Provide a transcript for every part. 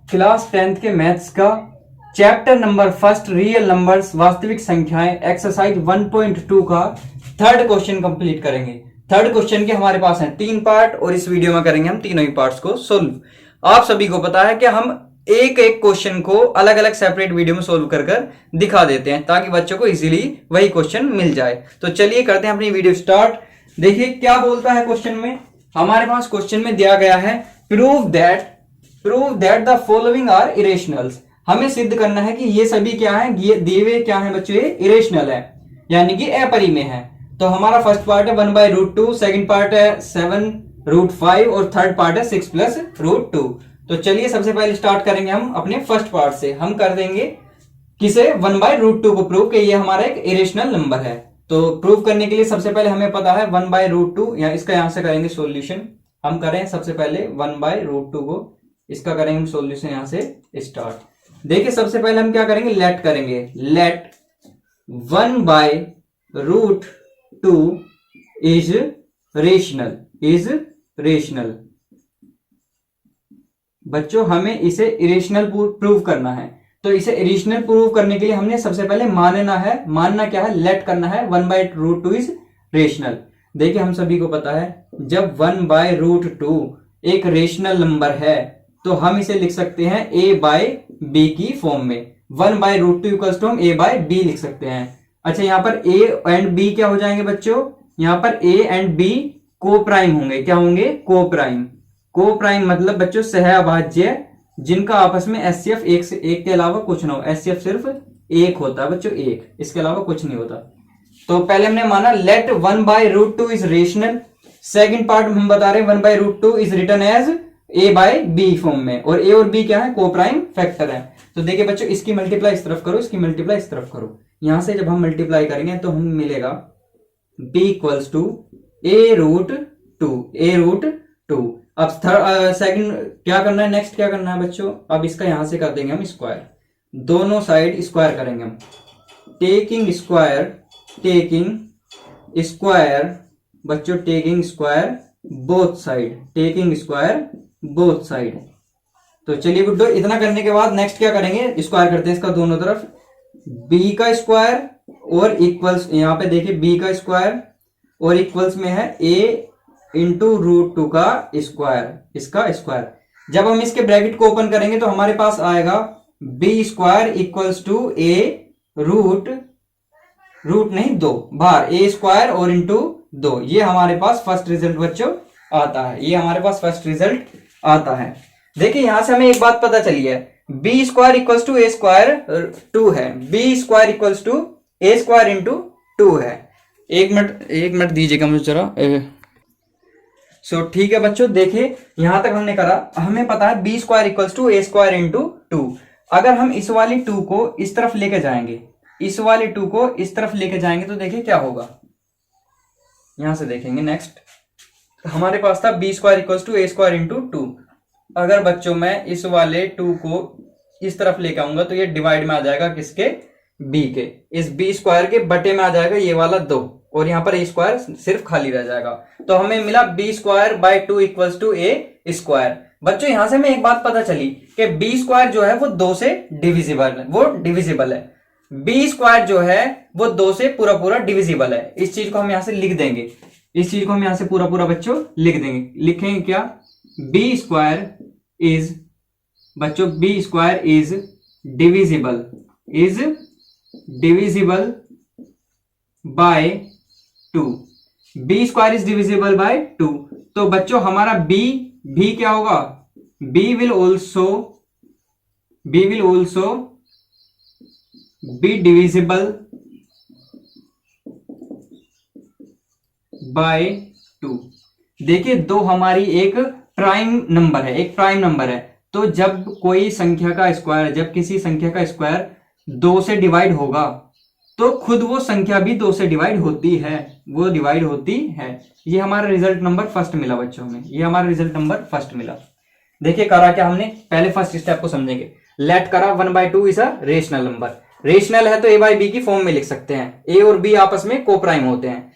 Class 10th के maths का chapter number first real numbers वास्तविक संख्याएं एक्सरसाइज 1.2 का थर्ड क्वेश्चन कंप्लीट करेंगे। थर्ड क्वेश्चन के हमारे पास हैं 3 पार्ट और इस वीडियो में करेंगे हम तीनों ही पार्ट्स को सोल्व। आप सभी को पता है कि हम एक एक क्वेश्चन को अलग अलग सेपरेट वीडियो में सोल्व कर दिखा देते हैं ताकि बच्चों को इजीली वही क्वेश्चन मिल जाए। तो चलिए करते हैं अपनी वीडियो स्टार्ट। देखिए क्या बोलता है क्वेश्चन में। हमारे पास क्वेश्चन में दिया गया है prove that the following are irrationals. हमें सिद्ध करना है कि ये सभी क्या है, ये दिए हुए क्या है बच्चों, ये इरेशनल है यानी कि अपरिमेय है। तो हमारा फर्स्ट पार्ट है 1/√2, सेकंड पार्ट है 7√5 और थर्ड पार्ट है 6 + √2। तो चलिए सबसे पहले स्टार्ट करेंगे हम अपने फर्स्ट पार्ट से। हम कर देंगे किसे 1/√2 को प्रूव कि ये हमारा एक इरेशनल नंबर है। तो प्रूव करने के लिए सबसे पहले हमें पता है 1/√2 या इसका यहां से करेंगे सॉल्यूशन। हम करें सबसे पहले 1/√2 को, इसका करेंगे सॉल्यूशन यहां से स्टार्ट। देखिए सबसे पहले हम क्या करेंगे, लेट करेंगे। Let 1/√2 is rational. बच्चों हमें इसे इरेशनल प्रूव करना है। तो इसे इरेशनल प्रूव करने के लिए हमने सबसे पहले मानना क्या है, लेट करना है 1/√2 इज रेशनल। देखिए हम सभी को पता है जब 1/√2 एक रेशनल नंबर है तो हम इसे लिख सकते हैं a/b की फॉर्म में। 1/√2 इक्वल्स टू हम a/b लिख सकते हैं। अच्छा यहाँ पर a एंड b क्या हो जाएंगे बच्चों, यहाँ पर a एंड b को प्राइम होंगे। क्या होंगे, को प्राइम मतलब बच्चों सहअभाज्य जिनका आपस में एचसीएफ एक के अलावा कुछ ना हो। एचसीएफ सिर्फ एक होता है बच्चों, एक, इसके अलावा कुछ नहीं होता। तो पहले हमने माना let 1/√2 is rational. Second part हम बता रहे हैं 1/√2 is written as a/b form में, और a और b क्या है, को प्राइम फैक्टर है। तो देखिए बच्चों इसकी मल्टीप्लाई इस तरफ करो, इसकी मल्टीप्लाई इस तरफ करो। यहां से जब हम मल्टीप्लाई करेंगे तो हम मिलेगा b इक्वल्स टू a√2। अब सेकंड क्या करना है, नेक्स्ट क्या करना है बच्चों, अब इसका यहां से कर देंगे हम स्क्वायर। दोनों साइड स्क्वायर करेंगे हम। टेकिंग स्क्वायर बच्चों, टेकिंग स्क्वायर बोथ साइड। तो चलिए गुड्डो, इतना करने के बाद नेक्स्ट क्या करेंगे, स्क्वायर करते हैं इसका दोनों तरफ। b का स्क्वायर और इक्वल्स, यहां पे देखिए b का स्क्वायर और इक्वल्स में है a × √2 का स्क्वायर, इसका स्क्वायर। जब हम इसके ब्रैकेट को ओपन करेंगे तो हमारे पास आएगा b² equals to a root नहीं 2 बाहर a² और इंटू 2। ये हमारे पास फर्स्ट रिजल्ट बच्चों आता है। देखिए यहां से हमें एक बात पता चली है, b² इक्वल्स टू a² 2 है, b² equals to a² into 2 है। एक मिनट दीजिएगा मुझे जरा। ठीक है बच्चों, देखिए यहां तक हमने करा, हमें पता है b² equals to a² into 2। अगर हम इस वाली 2 को इस तरफ लेके जाएंगे, तो देखिए क्या होगा, यहां से देखेंगे नेक्स्ट। हमारे पास था b² equals to a² into 2। अगर बच्चों मैं इस वाले 2 को इस तरफ लेके आऊंगा तो ये डिवाइड में आ जाएगा किसके, b के। इस b² के बटे में आ जाएगा ये वाला 2 और यहाँ पर a² सिर्फ खाली रह जाएगा। तो हमें मिला b²/2 इक्वल्स टू a²। बच्चों यहां से हमें एक बात पता चली कि b² जो है वो 2 से डिविजिबल है, b² जो है वो 2 से पूरा डिविजिबल है। इस चीज को हम यहां से लिख देंगे, पूरा बच्चों लिख देंगे। लिखेंगे क्या, b² is divisible by 2। b² is divisible by 2। तो बच्चों हमारा b भी क्या होगा, b will also be divisible by 2। देखिए 2 हमारी एक प्राइम नंबर है, तो जब किसी संख्या का स्क्वायर 2 से डिवाइड होगा तो खुद वो संख्या भी 2 से डिवाइड होती है, ये हमारा रिजल्ट नंबर फर्स्ट मिला बच्चों में, देखिए करा क्या हमने, पहले फर्स्ट स्टेप को समझेंगे। लेट करा 1/2 is a rational number. Rational है तो a/b की फॉर्म में लिख सकते हैं, a और b आपस में को प्राइम होते हैं।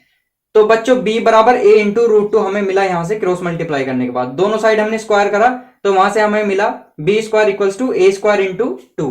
तो बच्चों b बराबर a इंटू √2 हमें मिला यहां से क्रॉस मल्टीप्लाई करने के बाद। दोनों साइड हमने स्क्वायर करा, तो वहां से हमें मिला b square equals to a square into 2।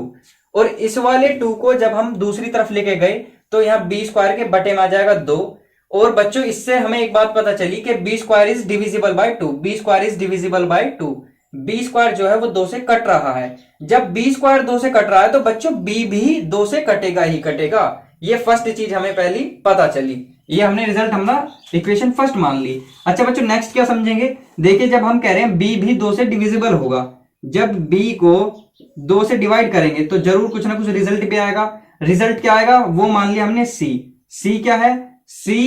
और इस वाले 2 को जब हम दूसरी तरफ लेके गए तो यहाँ बी स्क्वायर के बटे में आ जाएगा 2। और बच्चों इससे हमें एक बात पता चली कि b square is divisible by 2, b square is divisible by 2। B square जो है वो 2 से कट रहा है। जब बी स्क्वायर 2 से कट रहा है तो बच्चों बी भी 2 से कटेगा ही कटेगा। ये फर्स्ट चीज हमें पहली पता चली, ये हमने रिजल्ट हमारा इक्वेशन फर्स्ट मान ली। अच्छा बच्चों नेक्स्ट क्या समझेंगे, देखिए जब हम कह रहे हैं बी भी 2 से डिविजिबल होगा, जब बी को 2 से डिवाइड करेंगे तो जरूर कुछ ना कुछ रिजल्ट भी आएगा। रिजल्ट क्या आएगा वो मान लिया हमने सी। सी क्या है, सी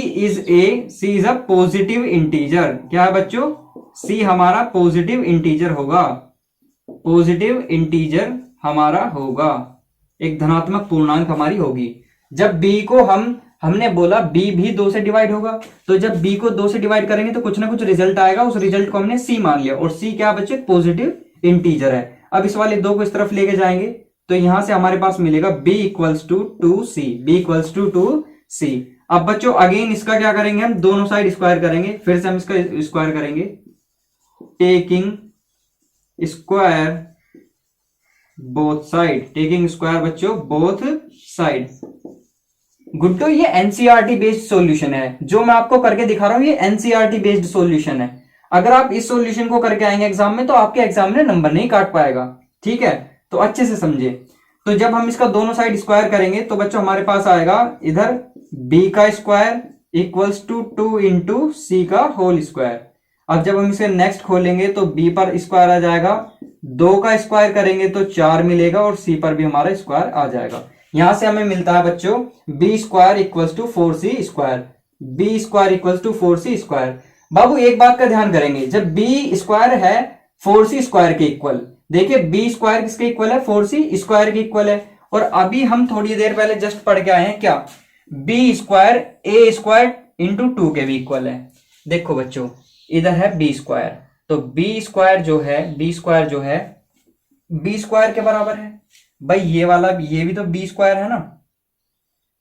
इज अ पॉजिटिव इंटीजर। क्या है बच्चों, सी हमारा पॉजिटिव इंटीजर होगा, पॉजिटिव इंटीजर हमारा होगा, एक धनात्मक पूर्णांक हमारी होगी। जब बी को हमने बोला बी भी 2 से डिवाइड होगा, तो जब बी को 2 से डिवाइड करेंगे तो कुछ ना कुछ रिजल्ट आएगा, उस रिजल्ट को हमने सी मान लिया। और सी क्या बच्चे, पॉजिटिव इंटीजर है। अब इस वाले 2 को इस तरफ लेके जाएंगे तो यहां से हमारे पास मिलेगा b equals to 2c, b equals to 2c। अब बच्चों अगेन इसका क्या करेंगे, हम दोनों साइड स्क्वायर करेंगे, फिर से हम इसका स्क्वायर करेंगे, taking square both side, taking square बच्चों बोथ साइड। गुड्डो ये एनसीईआरटी बेस्ड सॉल्यूशन है, जो मैं आपको करके दिखा रहा हूं ये एनसीईआरटी बेस्ड सॉल्यूशन है। अगर आप इस सॉल्यूशन को करके आएंगे एग्जाम में तो आपके एग्जाम में नंबर नहीं काट पाएगा, ठीक है, तो अच्छे से समझे। तो जब हम इसका दोनों साइड स्क्वायर करेंगे तो बच्चों हमारे पास आएगा इधर b का स्क्वायर इक्वल्स टू 2 इंटू सी का होल स्क्वायर। अब जब हम इसे नेक्स्ट खोलेंगे तो b पर स्क्वायर आ जाएगा, 2 का स्क्वायर करेंगे तो 4 मिलेगा और c पर भी हमारा स्क्वायर आ जाएगा। यहां से हमें मिलता है बच्चों b square equals to 4c square, b square equals to 4c square. बाबू एक बात का ध्यान करेंगे, जब b स्क्वायर है 4c स्क्वायर के इक्वल, देखिए b स्क्वायर किसके इक्वल है, 4c स्क्वायर के इक्वल है। और अभी हम थोड़ी देर पहले जस्ट पढ़ के आए हैं क्या, b square a square into 2 के भी इक्वल है। देखो बच्चों इधर है b स्क्वायर, तो b स्क्वायर जो है b स्क्वायर के बराबर है भाई, ये वाला ये भी तो b स्क्वायर है ना,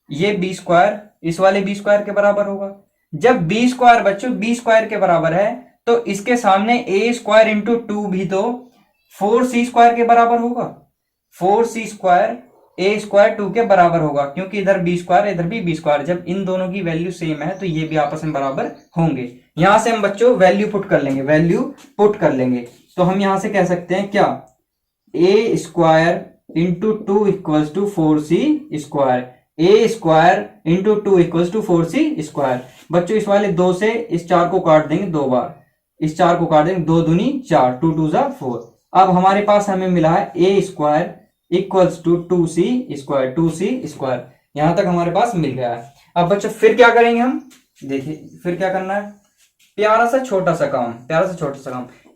ये b स्क्वायर इस वाले b स्क्वायर के बराबर होगा। जब b स्क्वायर बच्चों b स्क्वायर के बराबर है तो इसके सामने a स्क्वायर इंटू 2 भी तो 4c स्क्वायर के बराबर होगा, 4c स्क्वायर a स्क्वायर 2 के बराबर होगा, क्योंकि इधर b स्क्वायर इधर भी b स्क्वायर, जब इन दोनों की वैल्यू सेम है तो ये भी आपस में बराबर होंगे। यहां से हम बच्चों वैल्यू पुट कर लेंगे, तो हम यहां से कह सकते हैं क्या, a square into 2 equals to 4c square, a square into 2 equals to 4c square. बच्चों इस वाले 2 से इस 4 को काट देंगे 2 बार, इस 4 को काट देंगे 2 दूनी 4, 2 2 जा 4। अब हमारे पास हमें मिला है a square equals to 2c square, 2c square, यहां तक हमारे पास मिल गया है। अब बच्चों फिर क्या करेंगे हम, देखिए फिर क्या करना है, प्यारा सा छोटा सा काम,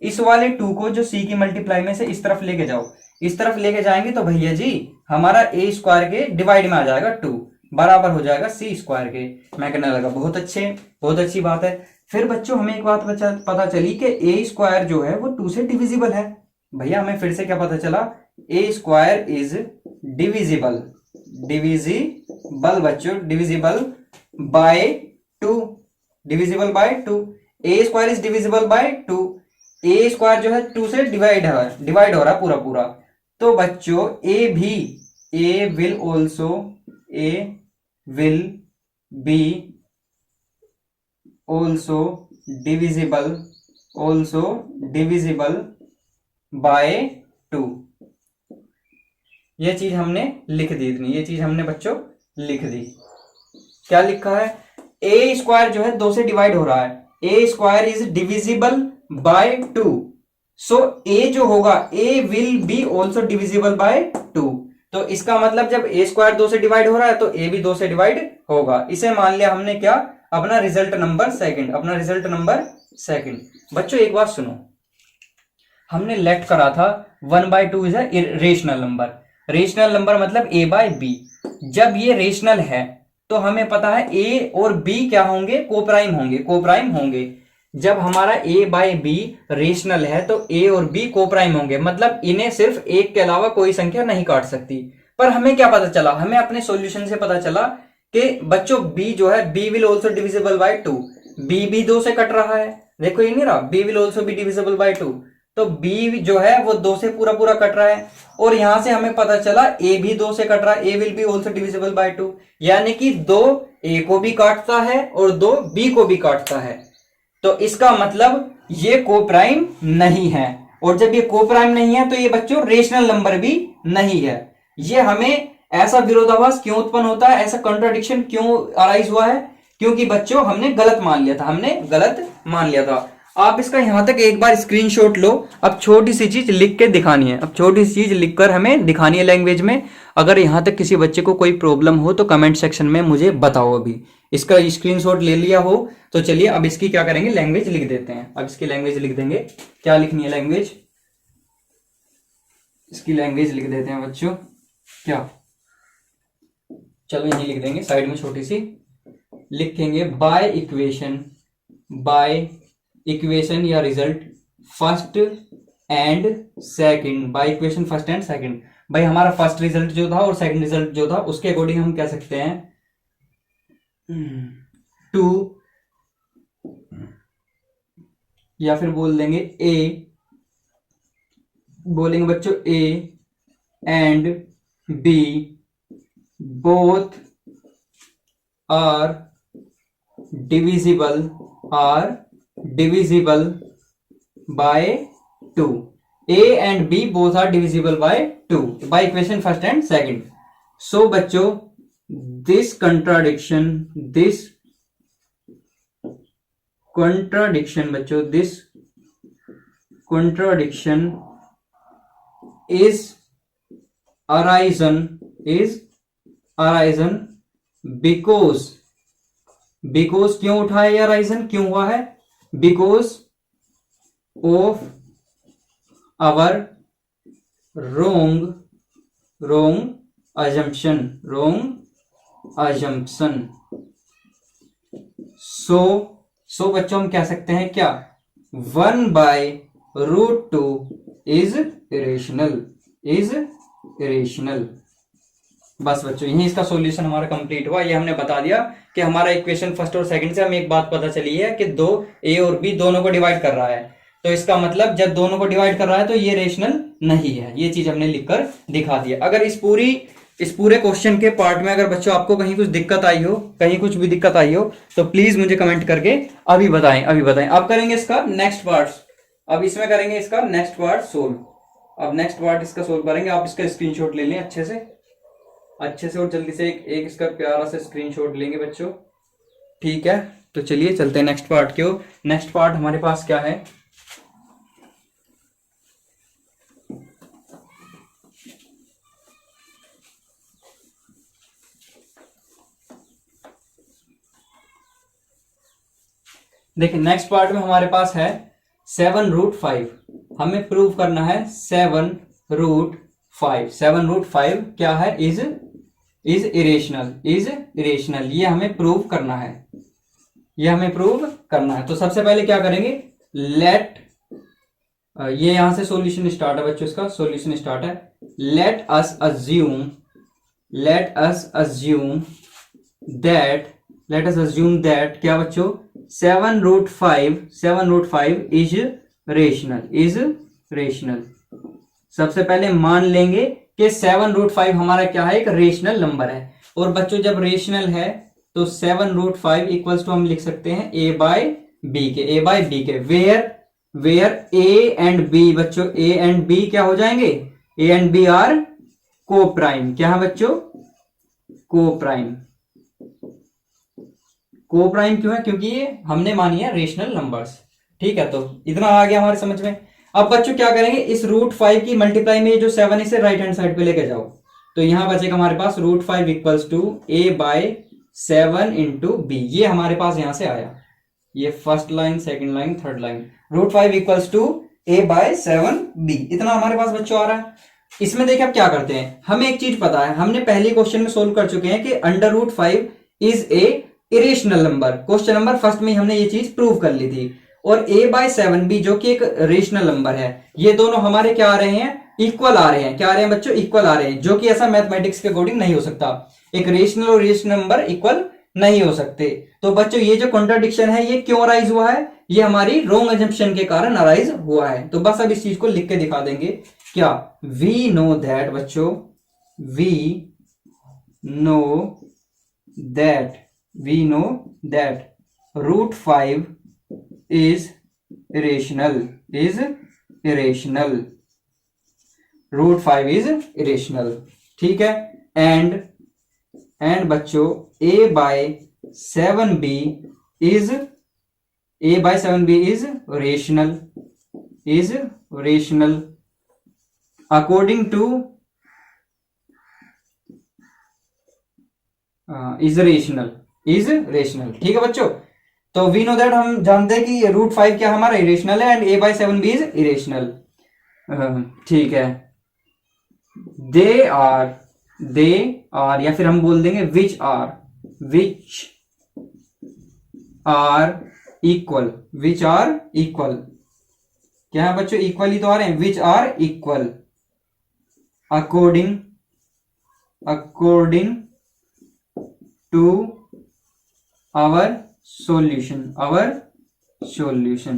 इस वाले 2 को जो c की मल्टीप्लाई में से इस तरफ लेके जाओ, इस तरफ लेके जाएंगे तो भैया जी हमारा a स्क्वायर के डिवाइड में आ जाएगा 2, बराबर हो जाएगा c स्क्वायर के। मैं कहने लगा बहुत अच्छी बात है। फिर बच्चों हमें एक बात पता चली कि a स्क्वायर जो है वो 2 से डिविजिबल है। भैया हमें फिर से क्या पता चला, a स्क्वायर इज डिविजिबल बच्चों, divisible by 2, a square is divisible by 2, a square जो है 2 से डिवाइड हो रहा है पूरा। तो बच्चों a will be also divisible by 2। ये चीज हमने लिख दी, ये चीज हमने बच्चों लिख दी। क्या लिखा है, a स्क्वायर जो है 2 से डिवाइड हो रहा है, a square is divisible by 2, so a जो होगा a will be also divisible by 2। तो इसका मतलब जब a स्क्वायर 2 से डिवाइड हो रहा है तो a भी 2 से डिवाइड होगा। इसे मान लिया हमने क्या, अपना रिजल्ट नंबर सेकंड। बच्चों एक बात सुनो, हमने लेट करा था 1/2 इज अ रेशनल नंबर मतलब a बाय b। जब ये रेशनल है तो हमें पता है a और b क्या होंगे, कोप्राइम होंगे। जब हमारा a बाय b रेशनल है तो a और b कोप्राइम होंगे, मतलब इन्हें सिर्फ एक के अलावा कोई संख्या नहीं काट सकती। पर हमें क्या पता चला, हमें अपने सॉल्यूशन से पता चला कि बच्चों b जो है b will also divisible by 2, b भी 2 से कट रहा है, देखो ये नहीं रहा, b will also be divisible by 2। तो बी जो है वो 2 से पूरा पूरा कट रहा है, और यहां से हमें पता चला ए भी 2 से कट रहा है, a will be also divisible by 2, यानी कि 2 ए को भी काटता है और 2 बी को भी काटता है। तो इसका मतलब ये कोप्राइम नहीं है, और जब ये कोप्राइम नहीं है तो ये बच्चों रेशनल नंबर भी नहीं है। ये हमें ऐसा विरोधाभास क्यों उत्पन्न होता है, ऐसा कॉन्ट्राडिक्शन क्यों अराइज हुआ है, क्योंकि बच्चों हमने गलत मान लिया था। आप इसका यहां तक एक बार स्क्रीनशॉट लो। अब छोटी सी चीज लिख के दिखानी है, अब छोटी सी चीज लिखकर हमें दिखानी है लैंग्वेज में। अगर यहां तक किसी बच्चे को कोई प्रॉब्लम हो तो कमेंट सेक्शन में मुझे बताओ। अभी इसका स्क्रीनशॉट ले लिया हो तो चलिए अब इसकी क्या करेंगे, लैंग्वेज लिख देते हैं। अब इसकी लैंग्वेज लिख देंगे, क्या लिखनी है लैंग्वेज, इसकी लैंग्वेज लिख देते हैं बच्चों। क्या, चलो यही लिख देंगे साइड में छोटी सी, लिखेंगे बाय इक्वेशन या result first and second, bye equation first and second. भाई हमारा फर्स्ट रिजल्ट जो था और सेकंड रिजल्ट जो था उसके अकॉर्डिंग हम कह सकते हैं 2, या फिर बोल देंगे बोलेंगे बच्चों a and b both are divisible by 2, a and b both are divisible by 2 by equation first and second. So बच्चों this contradiction is arisen because क्यों उठा है, अराइजन क्यों हुआ है, because of our wrong assumption। सो बच्चों हम कह सकते हैं क्या, 1/√2 is irrational। बस बच्चों यही इसका सॉल्यूशन हमारा कंप्लीट हुआ। ये हमने बता दिया कि हमारा इक्वेशन फर्स्ट और सेकंड से हमें एक बात पता चली है कि दो ए और बी दोनों को डिवाइड कर रहा है, तो इसका मतलब जब दोनों को डिवाइड कर रहा है तो ये रेशनल नहीं है। ये चीज हमने लिखकर दिखा दिया। अगर इस पूरे क्वेश्चन के पार्ट में अगर बच्चों आपको कहीं कुछ दिक्कत आई हो, कहीं कुछ भी दिक्कत आई हो तो प्लीज मुझे कमेंट करके अभी बताएं। अब करेंगे इसका नेक्स्ट पार्ट, अब इसमें करेंगे इसका नेक्स्ट पार्ट सोल्व। अब नेक्स्ट पार्ट इसका सोल्व करेंगे। आप इसका स्क्रीनशॉट ले लें अच्छे से और जल्दी से एक इसका प्यारा सा स्क्रीनशॉट लेंगे बच्चों, ठीक है। तो चलिए चलते हैं नेक्स्ट पार्ट की ओर। नेक्स्ट पार्ट हमारे पास क्या है, देखिए नेक्स्ट पार्ट में हमारे पास है 7√5। हमें प्रूव करना है 7√5। 7√5 क्या है, इज इरेशनल। ये हमें प्रूव करना है। तो सबसे पहले क्या करेंगे, ये यहां से सॉल्यूशन स्टार्ट है बच्चों, इसका सॉल्यूशन स्टार्ट है। लेट अस अज्यूम दैट क्या बच्चों, 7√5 इज रेशनल। सबसे पहले मान लेंगे कि 7√5 हमारा क्या है, एक रेशनल नंबर है। और बच्चों जब रेशनल है तो 7√5 इक्वल्स टू हम लिख सकते हैं a बाय बी के, वेयर a एंड b बच्चों, a एंड b क्या हो जाएंगे, a एंड b आर को प्राइम। क्या है बच्चों, को प्राइम क्यों है, क्योंकि ये हमने मानी है रेशनल नंबर्स, ठीक है। तो इतना आ गया हमारे समझ में। अब बच्चों क्या करेंगे, इस √5 की मल्टीप्लाई में जो 7 इसे राइट हैंड साइड पे लेके जाओ, तो यहां बचेगा हमारे पास √5 equals to a/7 into b. ये हमारे पास यहां से आया, ये first line, second line, third line. √5 equals to a/7 b, इतना हमारे पास बच्चों आ रहा है। इसमें देखिए अब क्या करते हैं, हमें एक चीज पता है, हमने पहले क्वेश्चन में सोल्व कर चुके हैं कि √5 is a irrational number. Question number first में हमने ये चीज प्रूव कर ली थी। और a/7b जो कि एक रेशनल नंबर है, ये दोनों हमारे क्या आ रहे हैं, इक्वल आ रहे हैं। क्या आ रहे हैं बच्चों, इक्वल आ रहे हैं, जो कि ऐसा मैथमेटिक्स के अकॉर्डिंग नहीं हो सकता। एक रेशनल और रेशनल नंबर इक्वल नहीं हो सकते। तो बच्चों ये जो कॉन्ट्राडिक्शन है ये क्यों अराइज हुआ है, ये हमारी रोंग अजम्पशन के कारण अराइज हुआ है। तो बस अब इस चीज को लिख के दिखा देंगे। क्या, वी नो दैट बच्चों, we know that root 5 is irrational, root 5 is irrational. ठीक है। एंड बच्चों a by 7b is rational according to is rational। ठीक है बच्चों। तो वी नो दैट हम जानते हैं कि रूट 5 क्या हमारा इरेशनल है, and a by 7b is irrational. ठीक है। दे आर या फिर हम बोल देंगे विच आर इक्वल, क्या है बच्चों, इक्वल ही तो आ रहे हैं, which are equal according to our solution.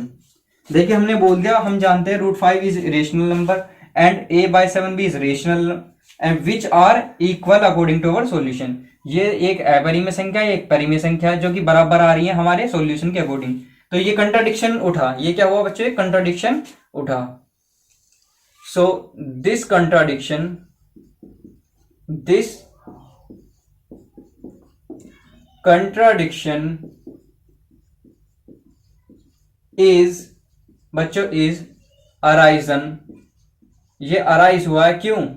देखिए हमने बोल दिया, हम जानते हैं root 5 is rational number and a by 7b is rational and which are equal according to our solution. ये एक अपरिमेय संख्या है, एक परिमेय संख्या है जो कि बराबर आ रही है हमारे सॉल्यूशन के अकॉर्डिंग। तो ये कंट्राडिक्शन उठा, ये क्या हुआ बच्चों, कंट्राडिक्शन उठा। सो दिस कंट्राडिक्शन इज बच्चों इज अराइजन। ये अराइज हुआ है, क्यों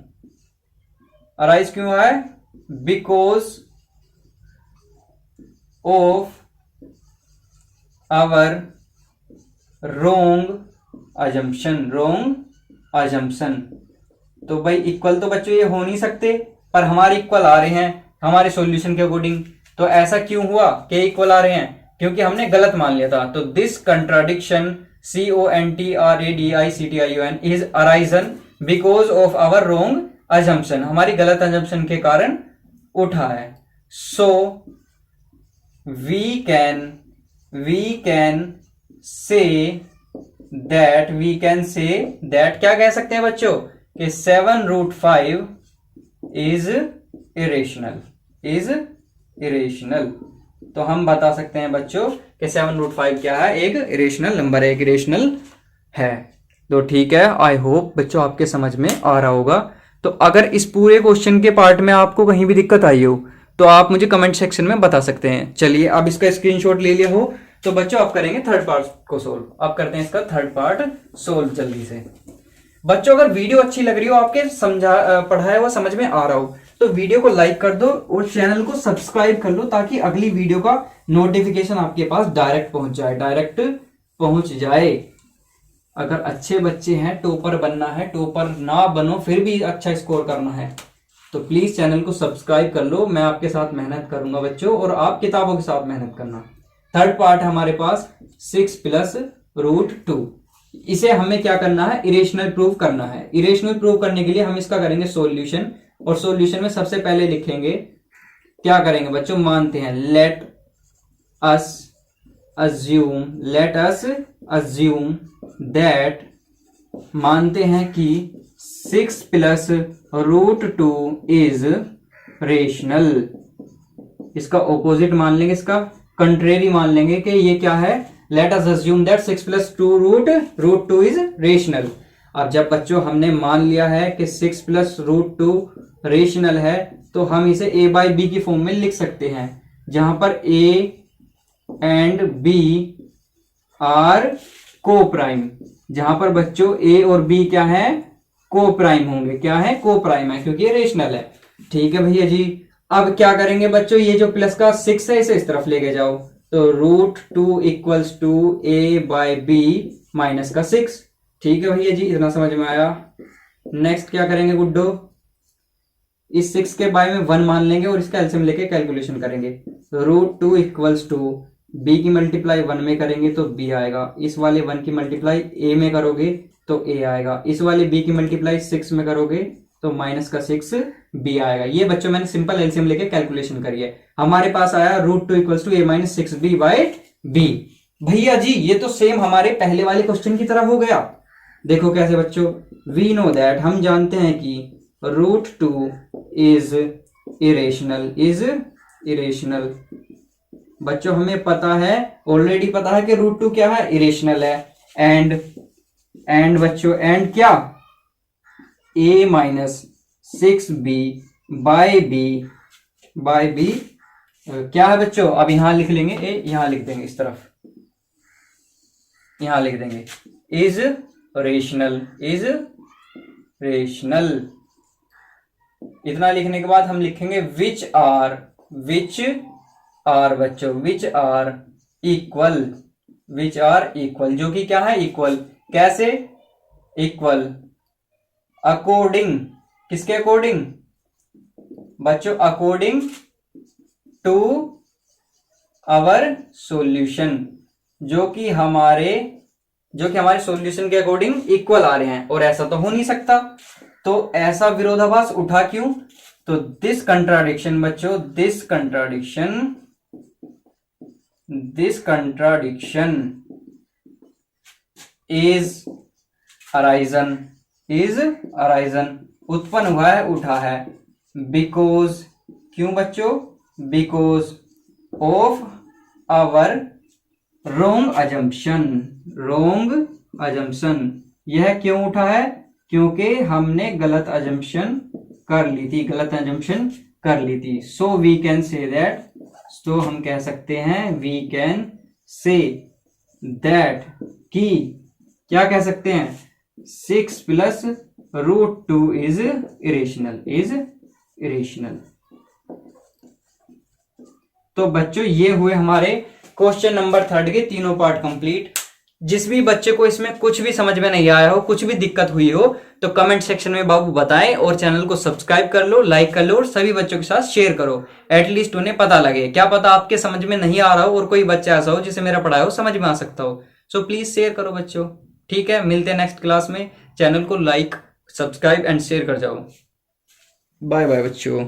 हुआ है, because of our wrong assumption. तो भाई इक्वल तो बच्चों ये हो नहीं सकते, पर हमारे इक्वल आ रहे हैं हमारे सॉल्यूशन के अकॉर्डिंग। तो ऐसा क्यों हुआ कि इक्वल आ रहे हैं, क्योंकि हमने गलत मान लिया था। तो this contradiction CONTRADICTION is arisen because of our wrong assumption, हमारी गलत अजम्पशन के कारण उठा है। So we can say that क्या कह सकते हैं बच्चों कि 7 रूट 5 इज इरेशनल। तो हम बता सकते हैं बच्चों कि 7 रूट 5 क्या है, एक इरेशनल नंबर है, एक इरेशनल है। तो ठीक है, आई होप बच्चों आपके समझ में आ रहा होगा। तो अगर इस पूरे क्वेश्चन के पार्ट में आपको कहीं भी दिक्कत आई हो तो आप मुझे कमेंट सेक्शन में बता सकते हैं। चलिए अब इसका स्क्रीनशॉट ले लिया हो तो बच्चों आप करेंगे थर्ड पार्ट को सोल्व। अब करते हैं इसका थर्ड पार्ट सोल्व जल्दी से। बच्चों अगर वीडियो अच्छी लग रही हो, आपके पढ़ाया हुआ समझ में आ रहा हो, तो वीडियो को लाइक कर दो और चैनल को सब्सक्राइब कर लो ताकि अगली वीडियो का नोटिफिकेशन आपके पास डायरेक्ट पहुंच जाए। अगर अच्छे बच्चे हैं, टॉपर बनना है, टॉपर ना बनो फिर भी अच्छा स्कोर करना है, तो प्लीज चैनल को सब्सक्राइब कर लो। मैं आपके साथ मेहनत करूंगा बच्चों, और आप किताबों के साथ मेहनत करना। थर्ड पार्ट है हमारे पास 6 प्लस रूट 2। इसे हमें क्या करना है, इरेशनल प्रूव करना है। इरेशनल प्रूव करने के लिए हम इसका करेंगे सॉल्यूशन, और सॉल्यूशन में सबसे पहले लिखेंगे, क्या करेंगे बच्चों, मानते हैं, लेट अस अज्यूम दैट, मानते हैं कि 6 प्लस रूट 2 इज रेशनल। इसका ऑपोजिट मान लेंगे, इसका कंट्रेरी मान लेंगे कि ये क्या है, let us assume that 6 plus 2 root 2 is rational. अब जब बच्चों हमने मान लिया है कि 6 प्लस रूट 2 रेशनल है, तो हम इसे a बाई बी की फॉर्म में लिख सकते हैं, जहां पर a एंड b आर को प्राइम, जहां पर बच्चों a और b क्या है, को प्राइम होंगे। क्या है, को प्राइम है, क्योंकि ये रेशनल है। ठीक है भैया जी। अब क्या करेंगे बच्चों, ये जो प्लस का 6 है इसे इस तरफ लेके जाओ, तो root 2 equals to a by b minus का 6। ठीक है भैया जी, इतना समझ में आया। नेक्स्ट क्या करेंगे गुड्डो, इस 6 के बाय में 1 मान लेंगे और इसका एलसीएम लेके कैलकुलेशन करेंगे। रूट 2 इक्वल्स टू b की मल्टीप्लाई 1 में करेंगे तो b आएगा, इस वाले 1 की मल्टीप्लाई a में करोगे तो a आएगा, इस वाले b की मल्टीप्लाई 6 में करोगे तो माइनस का 6b आएगा। ये बच्चों मैंने सिंपल एलसीएम लेके कैलकुलेशन करी है। हमारे पास आया √2 equals to a minus 6b by b। भैया जी ये तो सेम हमारे पहले वाले क्वेश्चन की तरह हो गया। देखो कैसे बच्चों, वी नो दैट, हम जानते हैं कि √2 इज इरेशनल। बच्चों हमें पता है, ऑलरेडी पता है कि √2 क्या है, इरेशनल है। एंड बच्चों एंड क्या, a minus 6b by B क्या है बच्चों। अब यहां लिख लेंगे a, यहां लिख देंगे इस तरफ, यहां लिख देंगे इज रेशनल। इतना लिखने के बाद हम लिखेंगे विच आर बच्चों विच आर इक्वल, जो कि क्या है इक्वल। कैसे इक्वल, अकॉर्डिंग, किसके अकॉर्डिंग बच्चों, अकॉर्डिंग टू आवर सॉल्यूशन, जो कि हमारे सॉल्यूशन के अकॉर्डिंग इक्वल आ रहे हैं। और ऐसा तो हो नहीं सकता, तो ऐसा विरोधाभास उठा क्यों, तो दिस कंट्राडिक्शन बच्चों, दिस कंट्राडिक्शन इज अराइजन, उत्पन्न हुआ है, उठा है, बिकॉज, क्यों बच्चों, because of our wrong assumption. यह क्यों उठा है, क्योंकि हमने गलत अजम्पशन कर ली थी। So we can say that, तो हम कह सकते हैं, वी कैन से दैट, कि क्या कह सकते हैं, 6 प्लस √2 इज इरेशनल। तो बच्चों ये हुए हमारे क्वेश्चन नंबर 3 के तीनों पार्ट कंप्लीट। जिस भी बच्चे को इसमें कुछ भी समझ में नहीं आया हो, कुछ भी दिक्कत हुई हो, तो कमेंट सेक्शन में बाबू बताएं, और चैनल को सब्सक्राइब कर लो, लाइक कर लो, और सभी बच्चों के साथ शेयर करो। एटलीस्ट उन्हें पता लगे, क्या पता आपके समझ में नहीं आ रहा हो और कोई बच्चा ऐसा हो जिसे मेरा पढ़ाया हो समझ में आ सकता हो। सो प्लीज शेयर करो बच्चों, ठीक है। मिलते हैं नेक्स्ट क्लास में। चैनल को लाइक, सब्सक्राइब एंड शेयर कर जाओ। बाय बाय बच्चों।